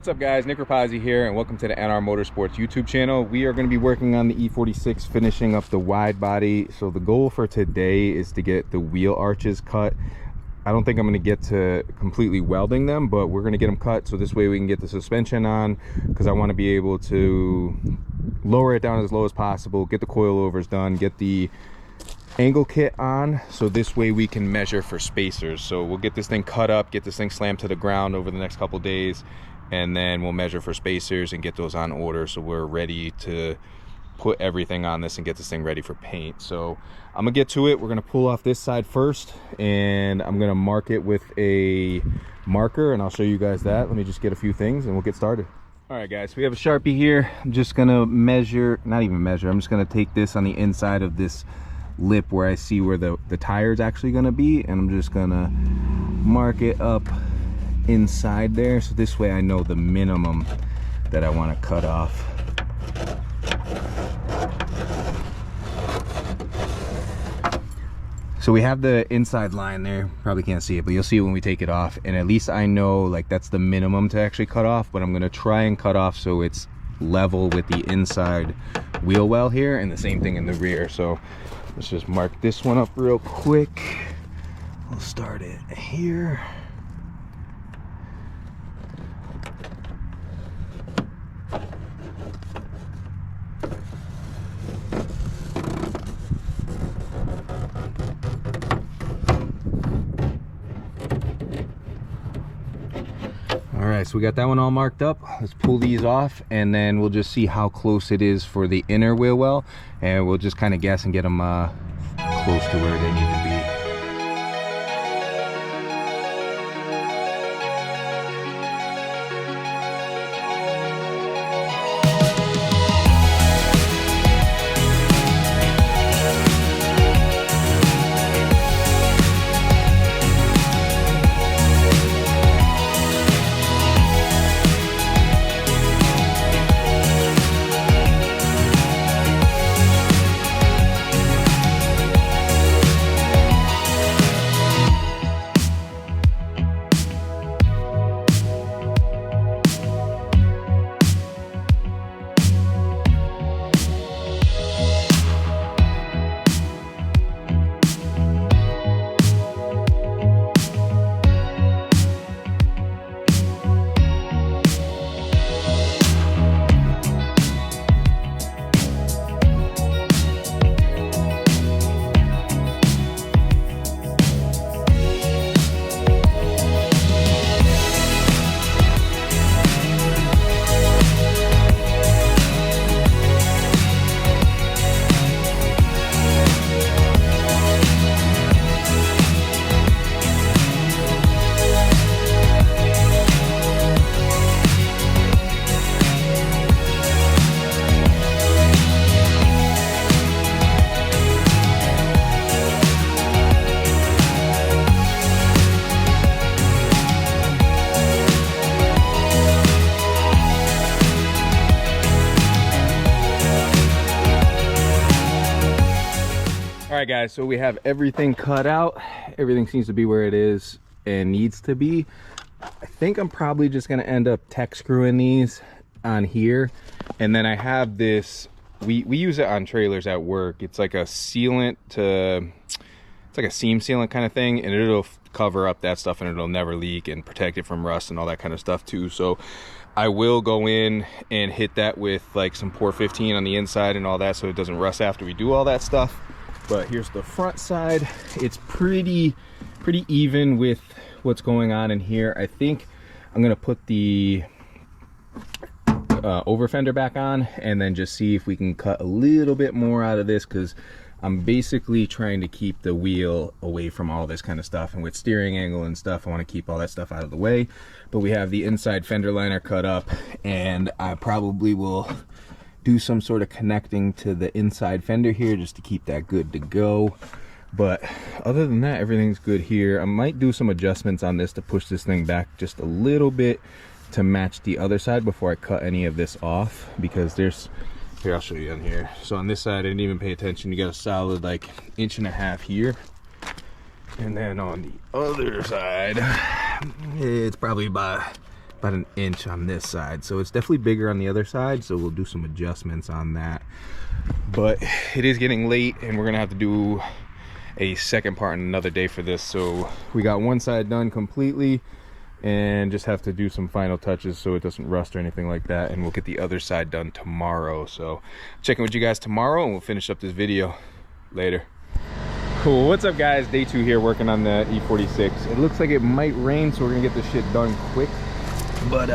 What's up guys, Nick Rapazzi here and welcome to the NR Motorsports YouTube channel. We are going to be working on the e46, finishing up the wide body. So the goal for today is to get the wheel arches cut. I don't think I'm going to get to completely welding them, but we're going to get them cut so this way we can get the suspension on, because I want to be able to lower it down as low as possible, get the coilovers done, get the angle kit on, so this way we can measure for spacers. So we'll get this thing cut up, get this thing slammed to the ground over the next couple days, and then we'll measure for spacers and get those on order so we're ready to put everything on this and get this thing ready for paint. So I'm gonna get to it. We're gonna pull off this side first and I'm gonna mark it with a marker, and I'll show you guys that. Let me just get a few things and we'll get started. All right guys, so we have a Sharpie here. I'm just gonna measure, not even measure, I'm just gonna take this on the inside of this lip where I see where the tire is actually gonna be, and I'm just gonna mark it up inside there, so this way I know the minimum that I want to cut off. So we have the inside line there, probably can't see it, but you'll see it when we take it off, and at least I know like that's the minimum to actually cut off. But I'm going to try and cut off so it's level with the inside wheel well here, and the same thing in the rear. So let's just mark this one up real quick. We'll start it here. All right, so we got that one all marked up. Let's pull these off and then we'll just see how close it is for the inner wheel well, and we'll just kind of guess and get them close to where they need to be. All right guys, so we have everything cut out. Everything seems to be where it is and needs to be. I think I'm probably just gonna end up tech screwing these on here, and then I have this, we use it on trailers at work. It's like a sealant it's like a seam sealant kind of thing, and it'll cover up that stuff and it'll never leak and protect it from rust and all that kind of stuff too. So I will go in and hit that with like some Pour 15 on the inside and all that, so it doesn't rust after we do all that stuff. But here's the front side. It's pretty even with what's going on in here. I think I'm gonna put the over fender back on and then just see if we can cut a little bit more out of this, because I'm basically trying to keep the wheel away from all this kind of stuff, and with steering angle and stuff I want to keep all that stuff out of the way. But we have the inside fender liner cut up, and I probably will do some sort of connecting to the inside fender here just to keep that good to go. But other than that, everything's good here. I might do some adjustments on this to push this thing back just a little bit to match the other side before I cut any of this off, because there's, here, I'll show you on here. So on this side, I didn't even pay attention. You got a solid like 1.5 inches here. And then on the other side, it's probably about about an inch on this side, so it's definitely bigger on the other side, so we'll do some adjustments on that. But it is getting late and we're gonna have to do a second part in another day for this. So we got one side done completely and just have to do some final touches so it doesn't rust or anything like that, and we'll get the other side done tomorrow. So check in with you guys tomorrow and we'll finish up this video later. Cool, what's up guys? Day 2 here working on the E46. It looks like it might rain, so we're gonna get this shit done quick, but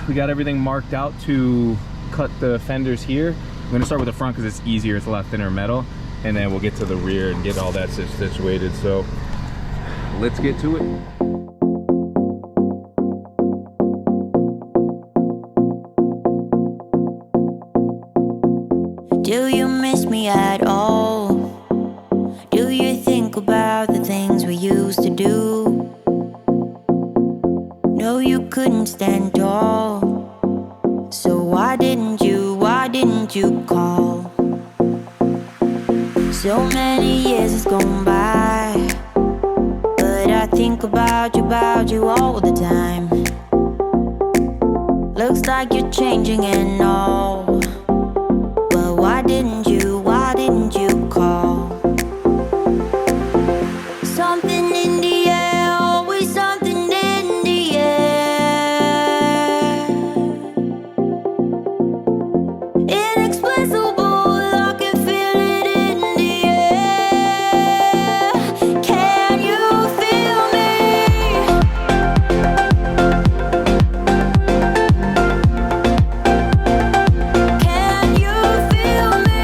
we got everything marked out to cut the fenders here. I'm gonna start with the front because it's easier, it's a lot thinner metal, and then we'll get to the rear and get all that situated. So let's get to it. Do you miss me at all? Do you think about the things we used to do? No, you couldn't stand tall, so why didn't you call? So many years has gone by, but I think about you all the time. Looks like you're changing and all, but why didn't you call? Something in the air, always something in the air. Inexplicable, I can feel it in the air. Can you feel me? Can you feel me?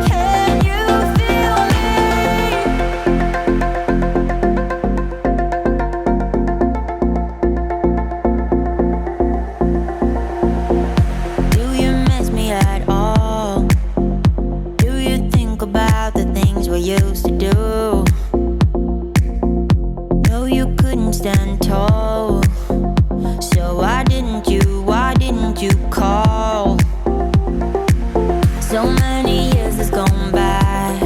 Can you feel me? Do you miss me at all? Do you think about the things we used to do? No, you couldn't stand tall, so why didn't you call? So many years has gone by,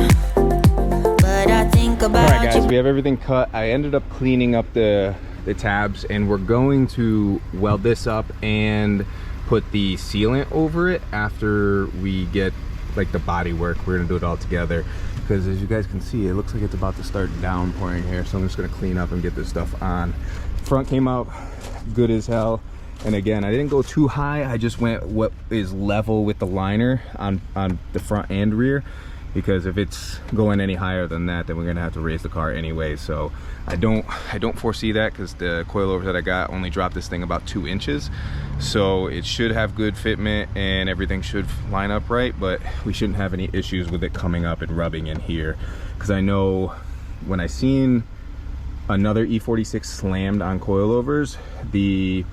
but I think about All right guys, we have everything cut. I ended up cleaning up the tabs, and we're going to weld this up and put the sealant over it after we get like the body work. We're gonna do it all together because, as you guys can see, it looks like it's about to start downpouring here, so I'm just gonna clean up and get this stuff on. Front came out good as hell, and again, I didn't go too high. I just went what is level with the liner on the front and rear, because if it's going any higher than that, then we're gonna have to raise the car anyway. So I don't foresee that, because the coilovers that I got only dropped this thing about 2 inches, so it should have good fitment and everything should line up right, but we shouldn't have any issues with it coming up and rubbing in here. Because I know when I seen another E46 slammed on coilovers, the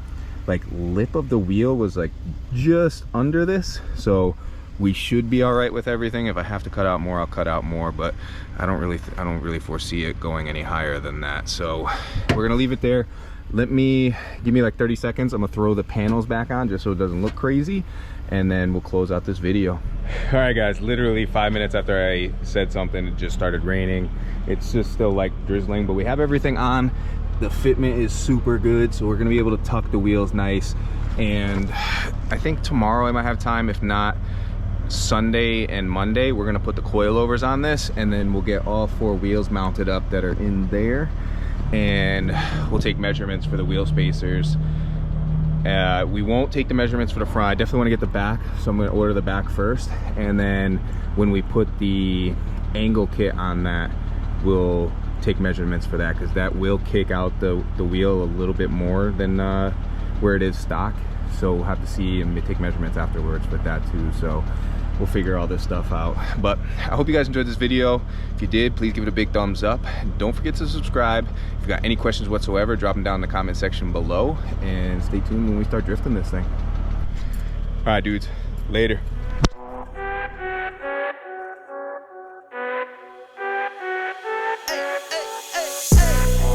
like lip of the wheel was like just under this, so we should be all right with everything. If I have to cut out more, I'll cut out more, but I don't really foresee it going any higher than that. So we're gonna leave it there. Give me like 30 seconds. I'm gonna throw the panels back on just so it doesn't look crazy, and then we'll close out this video. All right guys, literally 5 minutes after I said something, it just started raining. It's just still like drizzling, but we have everything on. The fitment is super good, so we're gonna be able to tuck the wheels nice. And I think tomorrow I might have time. If not, Sunday and Monday we're gonna put the coilovers on this, and then we'll get all 4 wheels mounted up that are in there, and we'll take measurements for the wheel spacers. We won't take the measurements for the front. I definitely want to get the back, so I'm going to order the back first, and then when we put the angle kit on that, we'll take measurements for that, because that will kick out the wheel a little bit more than where it is stock. So we'll have to see and take measurements afterwards with that too. So we'll figure all this stuff out. But I hope you guys enjoyed this video. If you did, please give it a big thumbs up. And don't forget to subscribe. If you got any questions whatsoever, drop them down in the comment section below, and stay tuned when we start drifting this thing. All right, dudes, later.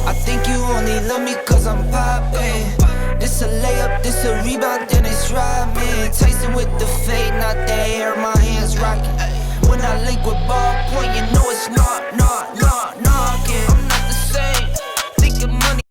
I think you only love me cause I'm poppin'. This a layup, this a rebound, then it's robbing. Tyson with the fade, not the hair, my hands rocking. When I link with ball point, you know it's not.